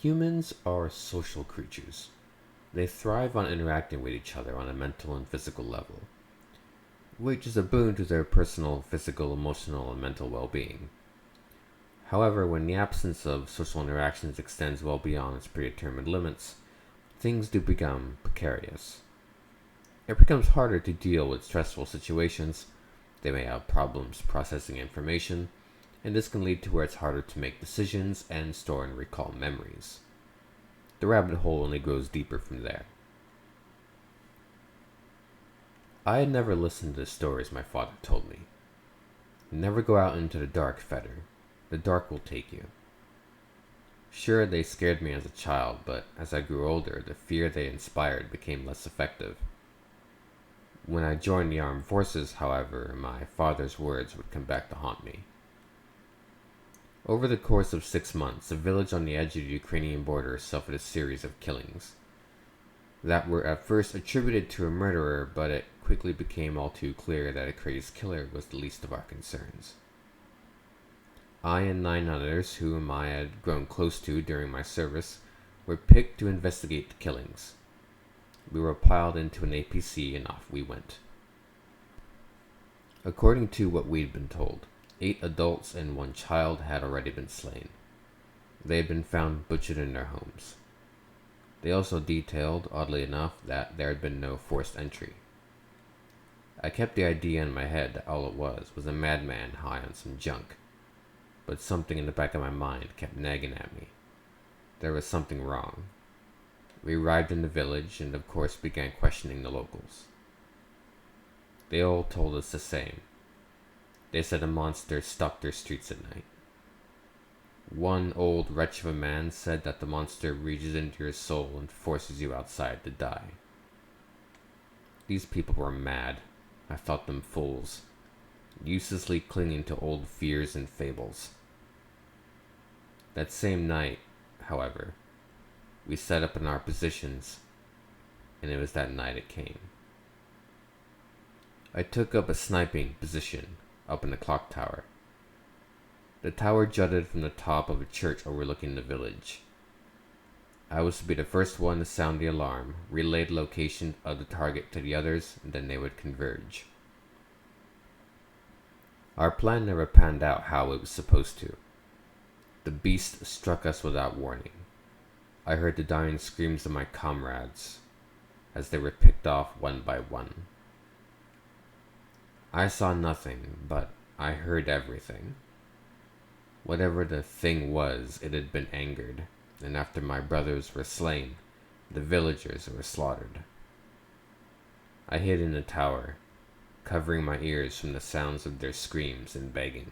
Humans are social creatures. They thrive on interacting with each other on a mental and physical level, which is a boon to their personal, physical, emotional, and mental well being. However, when the absence of social interactions extends well beyond its predetermined limits, things do become precarious. It becomes harder to deal with stressful situations. They may have problems processing information, and this can lead to where it's harder to make decisions and store and recall memories. The rabbit hole only grows deeper from there. I had never listened to the stories my father told me. Never go out into the dark, Feder. The dark will take you. Sure, they scared me as a child, but as I grew older, the fear they inspired became less effective. When I joined the armed forces, however, my father's words would come back to haunt me. Over the course of 6 months, a village on the edge of the Ukrainian border suffered a series of killings that were at first attributed to a murderer, but it quickly became all too clear that a crazed killer was the least of our concerns. I and 9 others, whom I had grown close to during my service, were picked to investigate the killings. We were piled into an APC and off we went. According to what we'd been told, 8 adults and 1 child had already been slain. They had been found butchered in their homes. They also detailed, oddly enough, that there had been no forced entry. I kept the idea in my head that all it was a madman high on some junk, but something in the back of my mind kept nagging at me. There was something wrong. We arrived in the village and of course began questioning the locals. They all told us the same. They said a monster stalked their streets at night. One old wretch of a man said that the monster reaches into your soul and forces you outside to die. These people were mad. I thought them fools, uselessly clinging to old fears and fables. That same night, however, we set up in our positions, and it was that night it came. I took up a sniping position up in the clock tower. The tower jutted from the top of a church overlooking the village. I was to be the first one to sound the alarm, relay the location of the target to the others, and then they would converge. Our plan never panned out how it was supposed to. The beast struck us without warning. I heard the dying screams of my comrades as they were picked off one by one. I saw nothing, but I heard everything. Whatever the thing was, it had been angered, and after my brothers were slain, the villagers were slaughtered. I hid in the tower, covering my ears from the sounds of their screams and begging.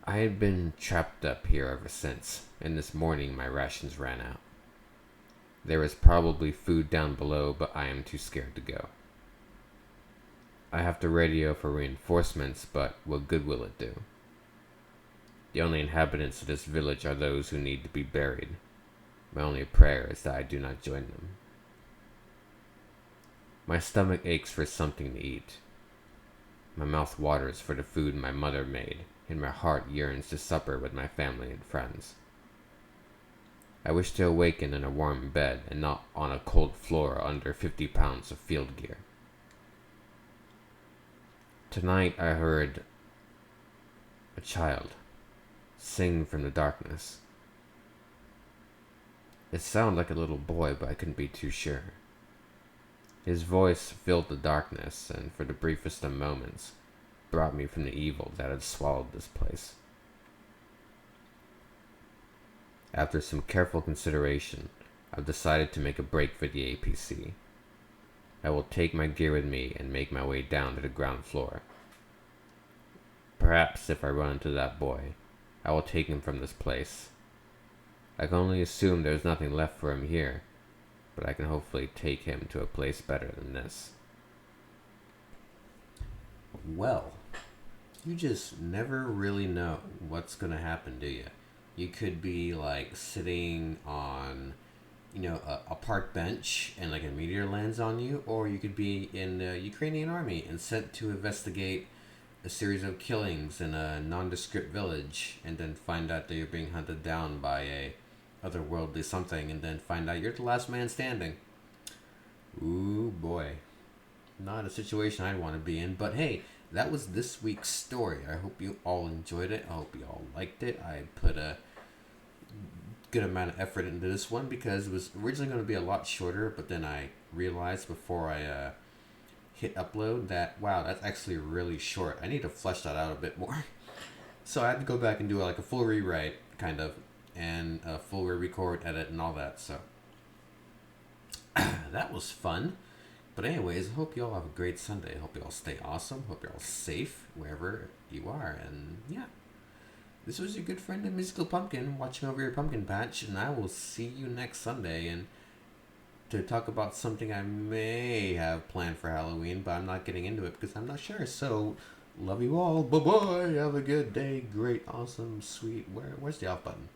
I had been trapped up here ever since, and this morning my rations ran out. There is probably food down below, but I am too scared to go. I have to radio for reinforcements, but what good will it do? The only inhabitants of this village are those who need to be buried. My only prayer is that I do not join them. My stomach aches for something to eat. My mouth waters for the food my mother made, and my heart yearns to supper with my family and friends. I wish to awaken in a warm bed and not on a cold floor under 50 pounds of field gear. Tonight I heard a child sing from the darkness. It sounded like a little boy, but I couldn't be too sure. His voice filled the darkness, and for the briefest of moments, brought me from the evil that had swallowed this place. After some careful consideration, I've decided to make a break for the APC. I will take my gear with me and make my way down to the ground floor. Perhaps if I run into that boy, I will take him from this place. I can only assume there's nothing left for him here, but I can hopefully take him to a place better than this. Well, you just never really know what's going to happen, do you? You could be like sitting on, a park bench and like a meteor lands on you, or you could be in the Ukrainian army and sent to investigate a series of killings in a nondescript village, and then find out that you're being hunted down by a otherworldly something, and then find out you're the last man standing. Ooh boy, not a situation I'd want to be in. But hey, that was this week's story. I hope you all enjoyed it. I hope you all liked it. I put a good amount of effort into this one because it was originally going to be a lot shorter, but then I realized before I hit upload that wow, that's actually really short. I need to flesh that out a bit more. So I had to go back and do like a full rewrite, kind of, and a full re-record, edit, and all that. So that was fun. But anyways, I hope you all have a great Sunday. I hope you all stay awesome. Hope you're all safe wherever you are. And yeah, this was your good friend, the Musical Pumpkin, watching over your pumpkin patch. And I will see you next Sunday. And to talk about something I may have planned for Halloween, but I'm not getting into it because I'm not sure. So, love you all. Bye bye. Have a good day. Great, awesome, sweet. Where's the off button?